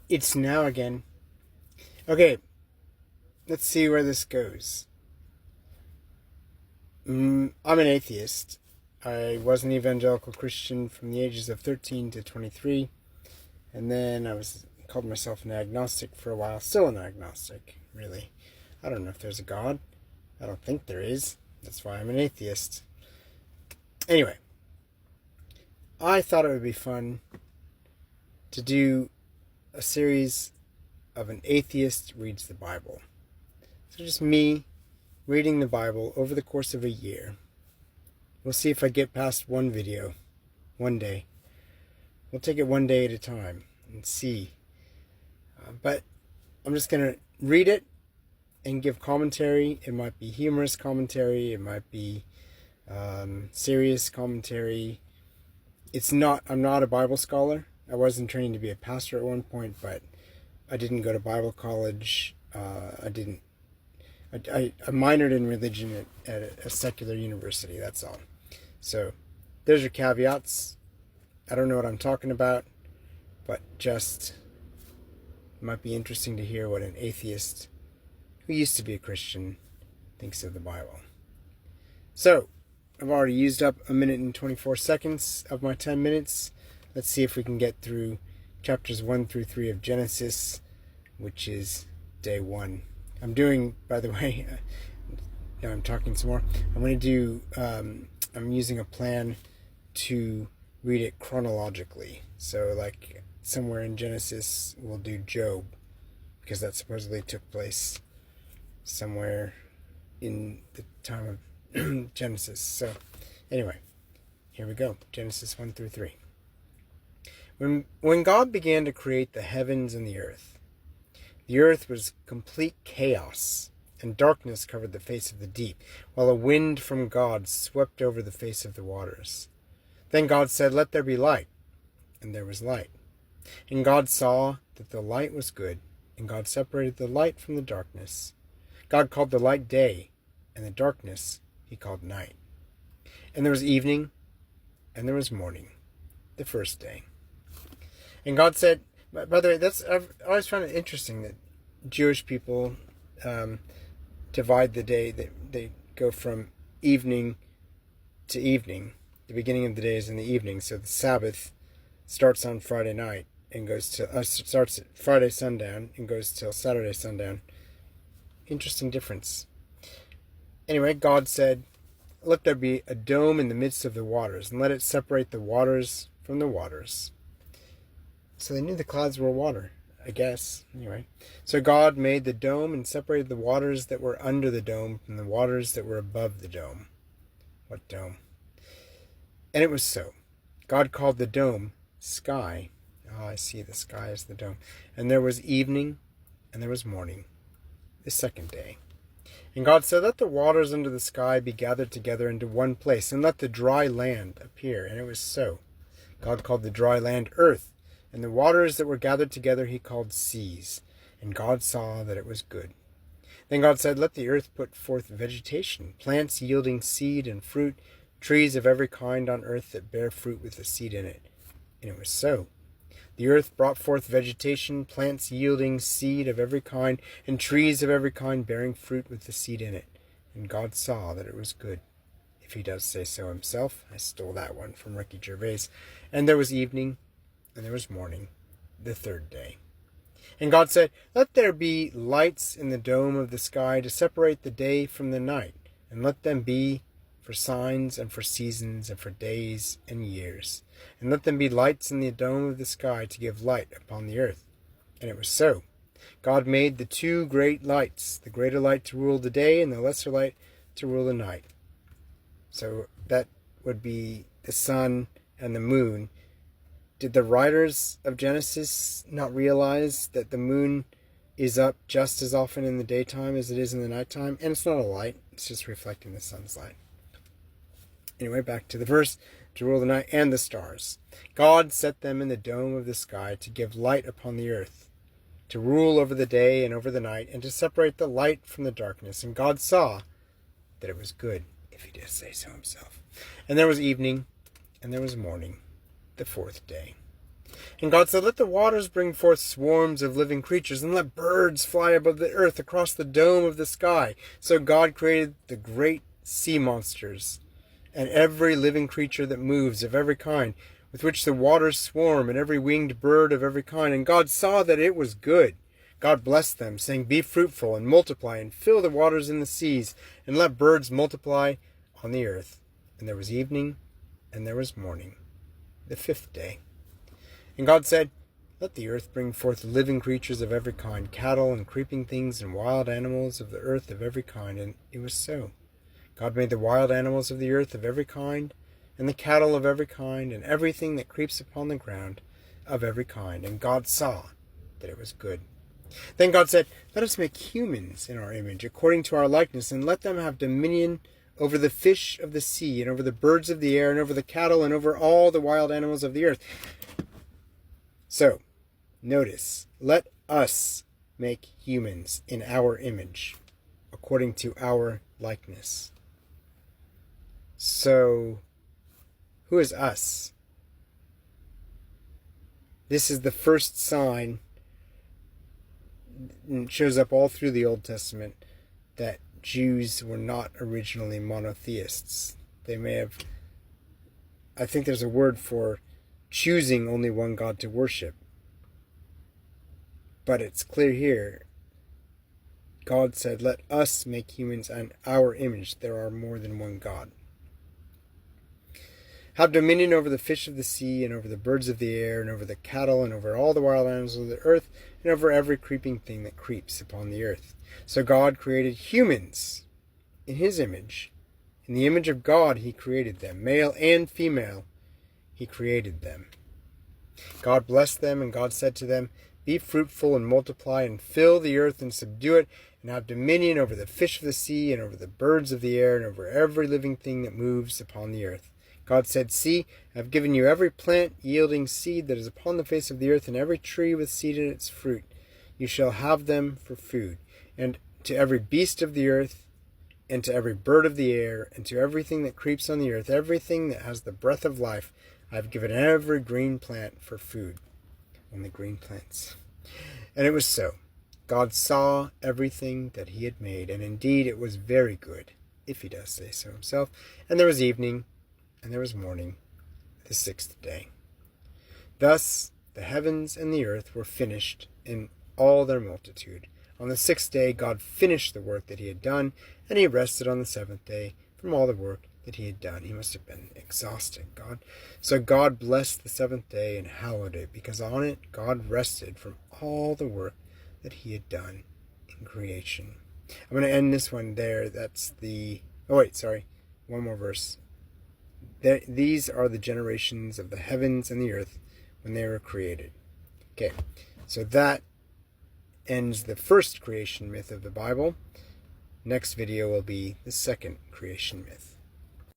It's now again. Okay, let's see where this goes. I'm an atheist. I was an evangelical Christian from the ages of 13 to 23, and then called myself an agnostic for a while. Still an agnostic, really. I don't know if there's a God. I don't think there is. That's why I'm an atheist. Anyway, I thought it would be fun to do a series of an atheist reads the Bible. So just me reading the Bible over the course of a year. We'll see if I get past one video, one day. We'll take it one day at a time and see. But I'm just going to read it and give commentary. It might be humorous commentary. It might be serious commentary. I'm not a Bible scholar. I wasn't trained to be a pastor at one point, but I didn't go to Bible college. I minored in religion at a secular university, that's all. So, there's your caveats. I don't know what I'm talking about, but just it might be interesting to hear what an atheist who used to be a Christian thinks of the Bible. So, I've already used up 1 minute and 24 seconds of my 10 minutes. Let's see if we can get through chapters 1 through 3 of Genesis, which is day 1. I'm doing, by the way, now I'm talking some more. I'm going to do, I'm using a plan to read it chronologically. So, like, somewhere in Genesis, we'll do Job, because that supposedly took place somewhere in the time of Genesis. So, anyway, here we go. Genesis 1 through 3. When God began to create the heavens and the earth was complete chaos, and darkness covered the face of the deep, while a wind from God swept over the face of the waters. Then God said, "Let there be light," and there was light. And God saw that the light was good, and God separated the light from the darkness. God called the light day, and the darkness he called night. And there was evening, and there was morning, the first day. And God said, by the way, I've always found it interesting that Jewish people divide the day. They go from evening to evening. The beginning of the day is in the evening. So the Sabbath starts on Friday night and starts at Friday sundown and goes till Saturday sundown. Interesting difference. Anyway, God said, "Let there be a dome in the midst of the waters, and let it separate the waters from the waters." So they knew the clouds were water, I guess. Anyway, so God made the dome and separated the waters that were under the dome from the waters that were above the dome. What dome? And it was so. God called the dome sky. Oh, I see, the sky is the dome. And there was evening, and there was morning, the second day. And God said, "Let the waters under the sky be gathered together into one place, and let the dry land appear." And it was so. God called the dry land earth, and the waters that were gathered together he called seas. And God saw that it was good. Then God said, "Let the earth put forth vegetation, plants yielding seed and fruit, trees of every kind on earth that bear fruit with the seed in it." And it was so. The earth brought forth vegetation, plants yielding seed of every kind, and trees of every kind bearing fruit with the seed in it. And God saw that it was good. If he does say so himself. I stole that one from Ricky Gervais. And there was evening, and there was morning, the third day. And God said, "Let there be lights in the dome of the sky to separate the day from the night, and let them be for signs and for seasons and for days and years. And let them be lights in the dome of the sky to give light upon the earth." And it was so. God made the two great lights, the greater light to rule the day and the lesser light to rule the night. So that would be the sun and the moon. Did the writers of Genesis not realize that the moon is up just as often in the daytime as it is in the nighttime? And it's not a light, it's just reflecting the sun's light. Anyway, back to the verse. To rule the night and the stars. God set them in the dome of the sky to give light upon the earth, to rule over the day and over the night, and to separate the light from the darkness. And God saw that it was good, if he did say so himself. And there was evening, and there was morning, the fourth day. And God said, let the waters bring forth swarms of living creatures, and let birds fly above the earth across the dome of the sky. So God created the great sea monsters, and every living creature that moves of every kind, with which the waters swarm, and every winged bird of every kind. And God saw that it was good. God blessed them, saying, be fruitful, and multiply, and fill the waters in the seas, and let birds multiply on the earth. And there was evening, and there was morning, the 5th day. And God said, let the earth bring forth living creatures of every kind, cattle and creeping things, and wild animals of the earth of every kind. And it was so. God made the wild animals of the earth of every kind, and the cattle of every kind, and everything that creeps upon the ground of every kind. And God saw that it was good. Then God said, let us make humans in our image, according to our likeness, and let them have dominion over the fish of the sea, and over the birds of the air, and over the cattle, and over all the wild animals of the earth. So, notice, let us make humans in our image, according to our likeness. So, who is us? This is the first sign, and it shows up all through the Old Testament, that Jews were not originally monotheists. They may have, I think there's a word for choosing only one God to worship. But it's clear here, God said, let us make humans in our image. There are more than one God. Have dominion over the fish of the sea, and over the birds of the air, and over the cattle, and over all the wild animals of the earth, and over every creeping thing that creeps upon the earth. So God created humans in his image. In the image of God he created them. Male and female he created them. God blessed them, and God said to them, be fruitful and multiply, and fill the earth and subdue it, and have dominion over the fish of the sea, and over the birds of the air, and over every living thing that moves upon the earth. God said, see, I have given you every plant yielding seed that is upon the face of the earth, and every tree with seed in its fruit. You shall have them for food. And to every beast of the earth, and to every bird of the air, and to everything that creeps on the earth, everything that has the breath of life, I have given every green plant for food. Only green plants. And it was so. God saw everything that he had made, and indeed it was very good, if he does say so himself. And there was evening, and there was morning, the 6th day. Thus the heavens and the earth were finished in all their multitude. On the 6th day God finished the work that he had done, and he rested on the 7th day from all the work that he had done. He must have been exhausted, God. So God blessed the 7th day and hallowed it, because on it God rested from all the work that he had done in creation. I'm going to end this one there. That's the... Oh, wait, sorry. One more verse. These are the generations of the heavens and the earth when they were created. Okay, so that ends the first creation myth of the Bible. Next video will be the second creation myth.